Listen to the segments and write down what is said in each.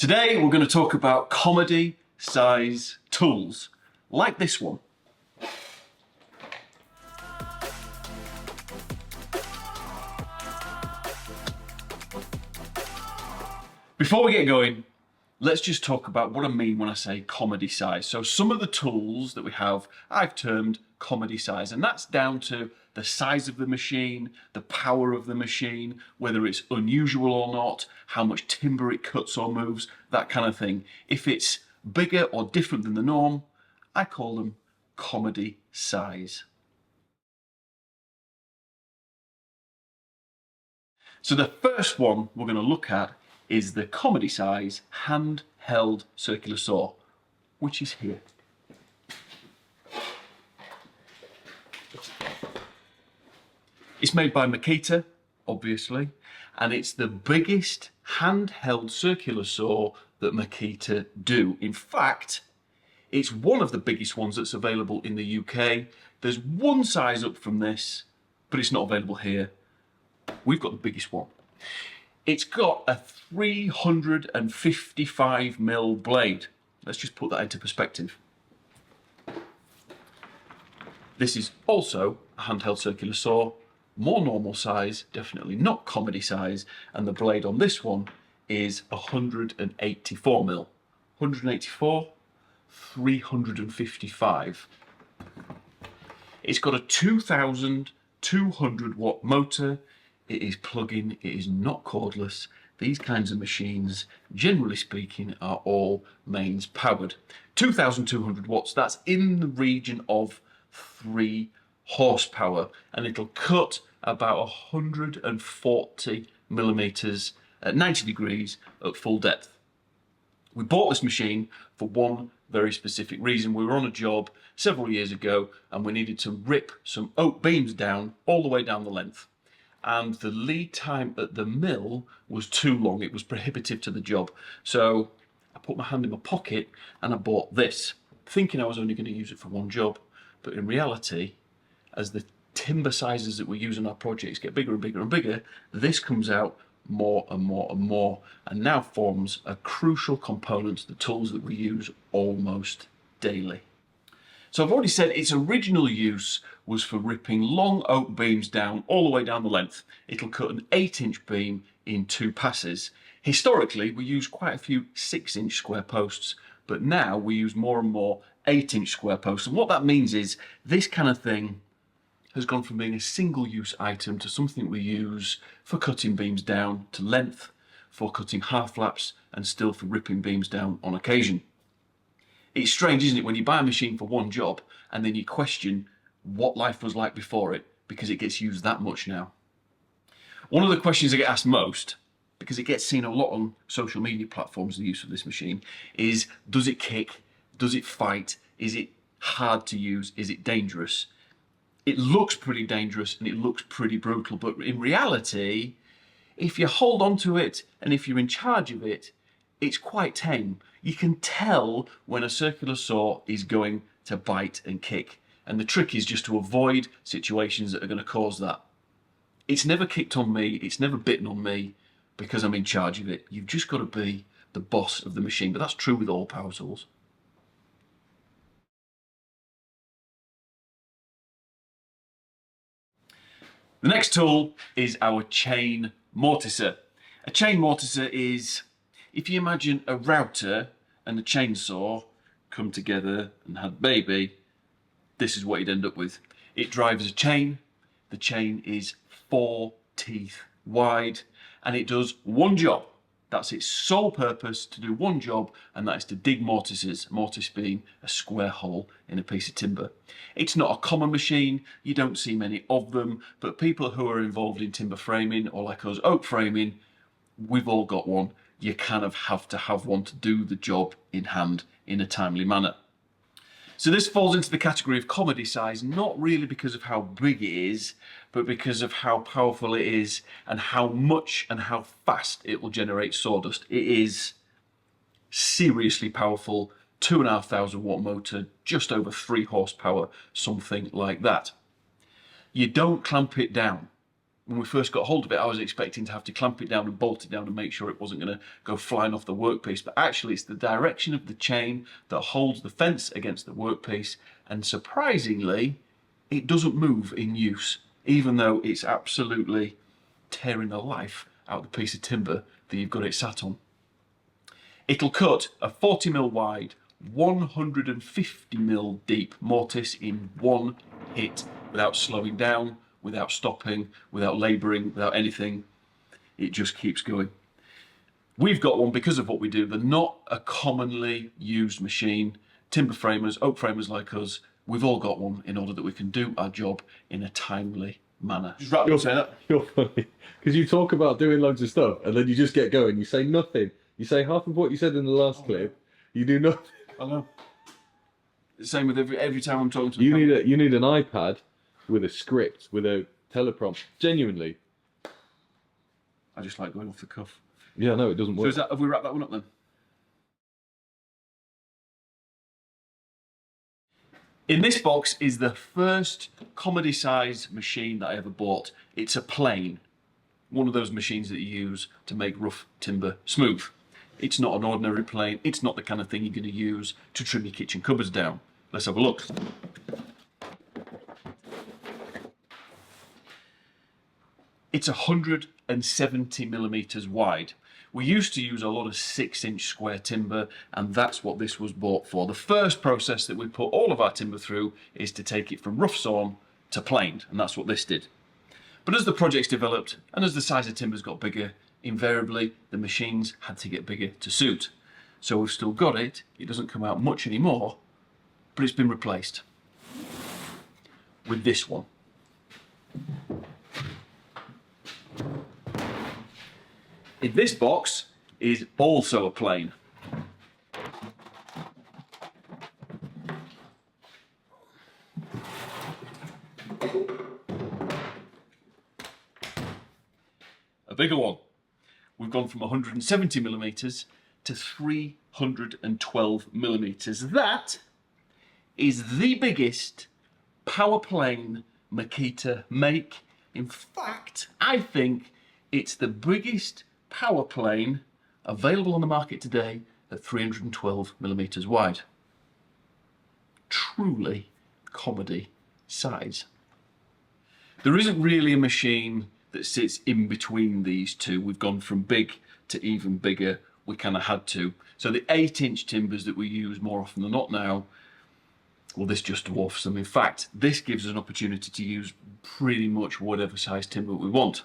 Today we're going to talk about comedy size tools, like this one. Before we get going, let's just talk about what I mean when I say comedy size. So some of the tools that we have, I've termed comedy size, and that's down to the size of the machine, the power of the machine, whether it's unusual or not, how much timber it cuts or moves, that kind of thing. If it's bigger or different than the norm, I call them comedy size. So the first one we're going to look at is the comedy size handheld circular saw, which is here. It's made by Makita, obviously, and it's the biggest handheld circular saw that Makita do. In fact, it's one of the biggest ones that's available in the UK. There's one size up from this, but it's not available here. We've got the biggest one. It's got a 355mm blade. Let's just put that into perspective. This is also a handheld circular saw, more normal size, definitely not comedy size, and the blade on this one is 184mm. 184, 355. It's got a 2,200 watt motor. It is plug-in, it is not cordless. These kinds of machines, generally speaking, are all mains powered. 2,200 watts, that's in the region of 3 horsepower, and it'll cut about 140 millimeters at 90 degrees at full depth. We bought this machine for one very specific reason. We were on a job several years ago and we needed to rip some oak beams down all the way down the length. And the lead time at the mill was too long. It was prohibitive to the job. So I put my hand in my pocket and I bought this, thinking I was only going to use it for one job. But in reality, as the timber sizes that we use on our projects get bigger and bigger and bigger, this comes out more and more and more, and now forms a crucial component to the tools that we use almost daily. So I've already said its original use was for ripping long oak beams down all the way down the length. It'll cut an 8-inch beam in 2 passes. Historically, we used quite a few 6-inch square posts, but now we use more and more 8-inch square posts. And what that means is this kind of thing has gone from being a single-use item to something we use for cutting beams down to length, for cutting half laps, and still for ripping beams down on occasion. It's strange, isn't it, when you buy a machine for one job and then you question what life was like before it because it gets used that much now. One of the questions I get asked most, because it gets seen a lot on social media platforms, the use of this machine, is does it kick? Does it fight? Is it hard to use? Is it dangerous? It looks pretty dangerous and it looks pretty brutal, but in reality, if you hold on to it and if you're in charge of it, it's quite tame. You can tell when a circular saw is going to bite and kick, and the trick is just to avoid situations that are going to cause that. It's never kicked on me, it's never bitten on me because I'm in charge of it. You've just got to be the boss of the machine, but that's true with all power tools. The next tool is our chain mortiser. A chain mortiser is, if you imagine a router and a chainsaw come together and had a baby, this is what you'd end up with. It drives a chain. The chain is 4 teeth wide and it does one job. That's its sole purpose, to do one job, and that is to dig mortises, mortise being a square hole in a piece of timber. It's not a common machine, you don't see many of them, but people who are involved in timber framing, or like us, oak framing, we've all got one. You kind of have to have one to do the job in hand in a timely manner. So this falls into the category of comedy size, not really because of how big it is, but because of how powerful it is and how much and how fast it will generate sawdust. It is seriously powerful, 2,500 watt motor, just over 3 horsepower, something like that. You don't clamp it down. when we first got hold of it, I was expecting to have to clamp it down and bolt it down and make sure it wasn't going to go flying off the workpiece. But actually, it's the direction of the chain that holds the fence against the workpiece. And surprisingly, it doesn't move in use, even though it's absolutely tearing the life out of the piece of timber that you've got it sat on. It'll cut a 40mm wide, 150mm deep mortise in one hit without slowing down, without stopping, without labouring, without anything. It just keeps going. We've got one because of what we do. They're not a commonly used machine. Timber framers, oak framers like us, we've all got one in order that we can do our job in a timely manner. Just wrap up saying that. You're funny, because you talk about doing loads of stuff and then you just get going. You say nothing. You say half of what you said in the last clip. You do nothing. I know. The same with every time I'm talking to you need an iPad with a script, with a teleprompt. Genuinely. I just like going off the cuff. Yeah, no, it doesn't work. So have we wrapped that one up then? In this box is the first comedy size machine that I ever bought. It's a plane. One of those machines that you use to make rough timber smooth. It's not an ordinary plane. It's not the kind of thing you're going to use to trim your kitchen cupboards down. Let's have a look. It's 170mm wide. We used to use a lot of 6-inch square timber, and that's what this was bought for. The first process that we put all of our timber through is to take it from rough sawn to planed, and that's what this did. But as the projects developed and as the size of timbers got bigger, invariably the machines had to get bigger to suit. So we've still got it. It doesn't come out much anymore, but it's been replaced with this one. In this box is also a plane. A bigger one. We've gone from 170mm to 312mm. That is the biggest power plane Makita make. In fact, I think it's the biggest power plane available on the market today at 312mm wide. Truly comedy size. There isn't really a machine that sits in between these two. We've gone from big to even bigger. We kind of had to. So the 8-inch timbers that we use more often than not now, well, this just dwarfs them. In fact, this gives us an opportunity to use pretty much whatever size timber we want.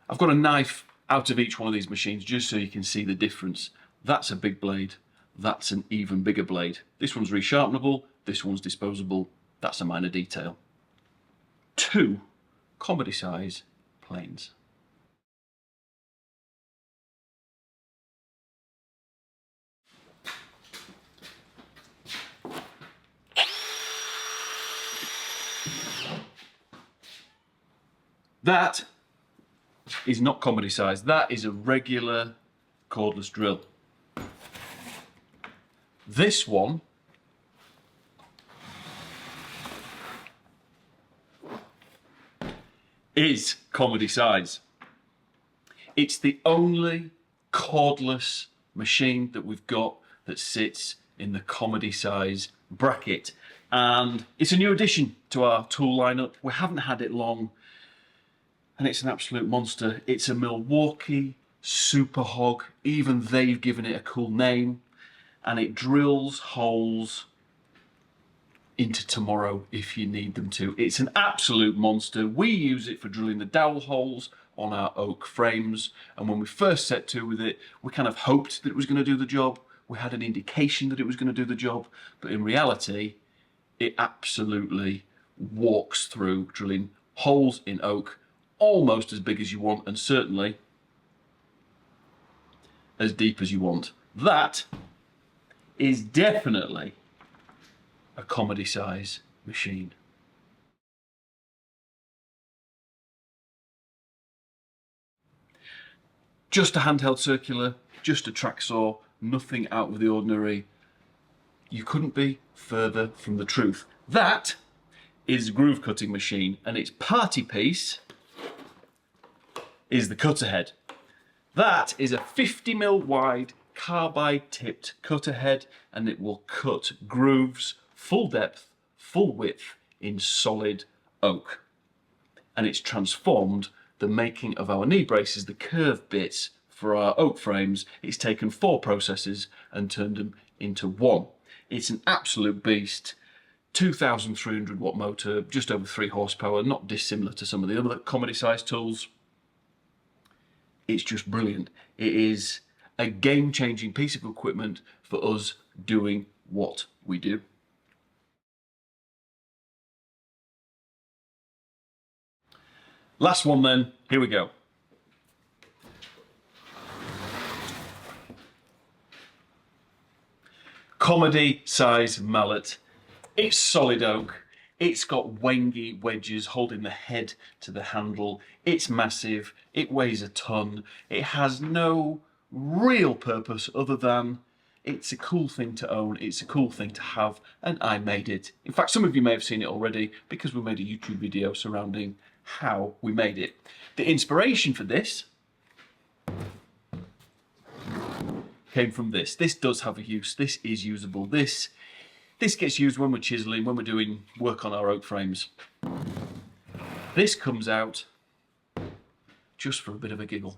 I've got a knife out of each one of these machines just so you can see the difference. That's a big blade. That's an even bigger blade. This one's resharpenable. This one's disposable. That's a minor detail. 2 comedy size planes. That is not comedy size. That is a regular cordless drill. This one is comedy size. It's the only cordless machine that we've got that sits in the comedy size bracket, and it's a new addition to our tool lineup. We haven't had it long, and it's an absolute monster. It's a Milwaukee Super Hog. Even they've given it a cool name, and it drills holes into tomorrow if you need them to. It's an absolute monster. We use it for drilling the dowel holes on our oak frames, and when we first set to with it, we kind of hoped that it was going to do the job. We had an indication that it was going to do the job, but in reality, it absolutely walks through drilling holes in oak almost as big as you want, and certainly as deep as you want. That is definitely a comedy size machine. Just a handheld circular, just a track saw, nothing out of the ordinary. You couldn't be further from the truth. That is a groove cutting machine, and its party piece is the cutter head. That is a 50mm wide carbide tipped cutter head, and it will cut grooves full depth, full width in solid oak. And it's transformed the making of our knee braces, the curved bits for our oak frames. It's taken 4 processes and turned them into one. It's an absolute beast. 2,300 watt motor, just over 3 horsepower, not dissimilar to some of the other comedy size tools. It's just brilliant. It is a game-changing piece of equipment for us doing what we do. Last one then, here we go. Comedy size mallet. It's solid oak. It's got wangy wedges holding the head to the handle. It's massive. It weighs a ton. It has no real purpose other than it's a cool thing to own. It's a cool thing to have, and I made it. In fact, some of you may have seen it already because we made a YouTube video surrounding how we made it. The inspiration for this came from this. This does have a use. This is usable. This gets used when we're chiseling, when we're doing work on our oak frames. This comes out just for a bit of a giggle.